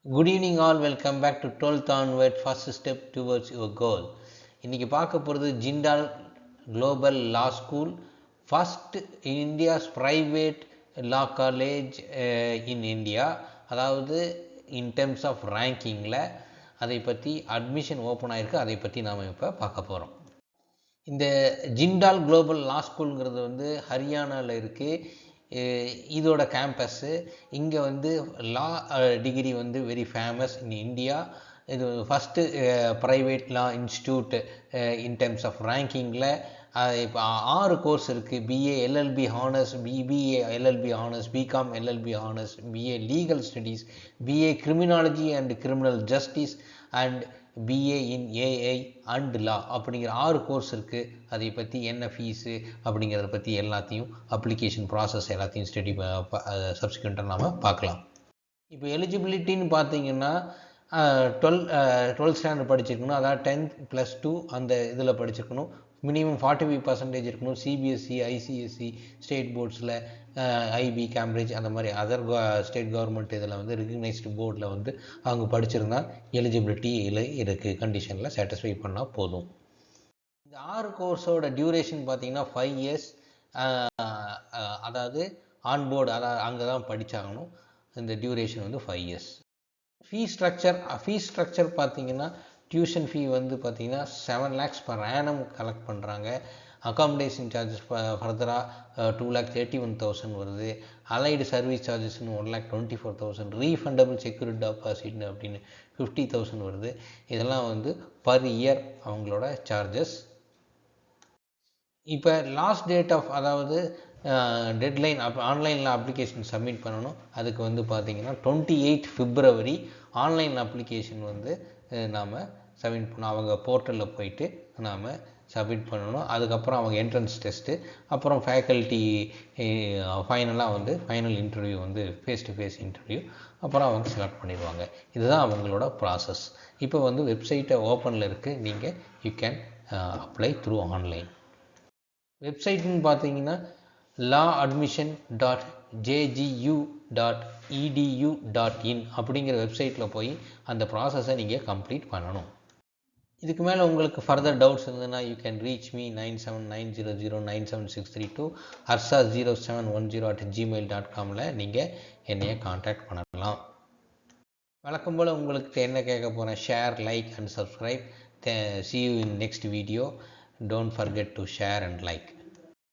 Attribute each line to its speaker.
Speaker 1: Good evening all, welcome back to 12th onward, first step towards your goal. இன்னைக்கு பார்க்க போகிறது Jindal global law school, first India's private law college in India. அதாவது இன் terms of ரேங்கிங்கில் அதை பற்றி admission open ஆகிருக்கு, அதை பற்றி நாம் இப்போ பார்க்க போகிறோம். இந்த ஜிண்டால் குளோபல் லா ஸ்கூலுங்கிறது வந்து ஹரியானாவில் இருக்குது. இதோட கேம்பஸ்ஸு இங்கே வந்து லா டிகிரி வந்து வெரி ஃபேமஸ் இன் இந்தியா. இது first private law institute in terms of ரேங்கிங்கில். இப்போ 6 கோர்ஸ் இருக்குது. BA LLB honours, BBA LLB honours, BCom LLB honours, BA legal studies, BA criminology and criminal justice and BA in AI and law அப்படிங்கிற 6 course இருக்குது. அதை பற்றி என்ன fees அப்படிங்கிறத பற்றி எல்லாத்தையும், அப்ளிகேஷன் ப்ராசஸ் எல்லாத்தையும் ஸ்டடி சப்சிக்வெண்ட்டாக நாம் பார்க்கலாம். இப்போ எலிஜிபிலிட்டின்னு பார்த்தீங்கன்னா 12th ஸ்டாண்டர்ட் படிச்சிருக்கணும், அதாவது 10th +2 அந்த இதில் படிச்சிருக்கணும். மினிமம் 45% இருக்கணும். சிபிஎஸ்சி, ஐசிஎஸ்சி, ஸ்டேட் போர்ட்ஸில், ஐபி, கேம்பிரிட்ஜ் அந்த மாதிரி அதர் ஸ்டேட் கவர்மெண்ட் இதில் வந்து ரெகக்னைஸ்டு போர்டில் வந்து அவங்க படிச்சிருந்தால் எலிஜிபிலிட்டியில் இருக்குது. கண்டிஷனில் சாட்டிஸ்ஃபை பண்ணால் போதும். இந்த 6 கோர்ஸோட டியூரேஷன் பார்த்தீங்கன்னா 5 years. அதாவது ஆன்போர்டு, அதாவது அங்கே தான் படித்தாகணும். இந்த டியூரேஷன் வந்து 5 years. ஃபீஸ் ஸ்ட்ரக்சர் பார்த்தீங்கன்னா டியூஷன் ஃபீ வந்து பார்த்தீங்கன்னா 7 lakhs per annum கலெக்ட் பண்ணுறாங்க. அகாமடேஷன் சார்ஜஸ் ஃபர்தராக 2,31,000 வருது. அலைடு சர்வீஸ் சார்ஜஸ்னு 1,24,000, ரீஃபண்டபிள் செக்யூரிட்டி டெபாசிட்னு அப்படின்னு 50,000 வருது. இதெல்லாம் வந்து பர் இயர் அவங்களோட சார்ஜஸ். இப்போ லாஸ்ட் டேட் ஆஃப், அதாவது டெட்லைன் ஆன்லைனில் அப்ளிகேஷன் சப்மிட் பண்ணணும். அதுக்கு வந்து பார்த்திங்கன்னா 28 February ஆன்லைன் அப்ளிகேஷன் வந்து நாம் சப்மிட் பண்ணணும். அவங்க போர்ட்டலில் போயிட்டு நாம் சப்மிட் பண்ணணும். அதுக்கப்புறம் அவங்க என்ட்ரன்ஸ் டெஸ்ட்டு, அப்புறம் ஃபேக்கல்ட்டி, ஃபைனலாக வந்து ஃபைனல் இன்டர்வியூ வந்து ஃபேஸ் டு ஃபேஸ் இன்டர்வியூ, அப்புறம் அவங்க செலக்ட் பண்ணிடுவாங்க. இதுதான் அவங்களோட ப்ராசஸ். இப்போ வந்து வெப்சைட்டை ஓப்பனில் இருக்குது. நீங்கள் you can apply through online. வெப்சைட்னு பார்த்தீங்கன்னா lawadmission.jgu.edu.in அப்படிங்கிற வெப்சைட்டில் போய் அந்த ப்ராசஸை நீங்கள் கம்ப்ளீட் பண்ணணும். இதுக்கு மேலே உங்களுக்கு ஃபர்தர் டவுட்ஸ் இருந்ததுன்னா யூ கேன் ரீச் மீ 9790097632 arsa0710@gmail.comல நீங்கள் என்னைய கான்டாக்ட் பண்ணலாம். வழக்கம் போல் உங்களுக்கு என்ன கேட்க போகிறேன், share, like and subscribe. See you in next video. Don't forget to share and like.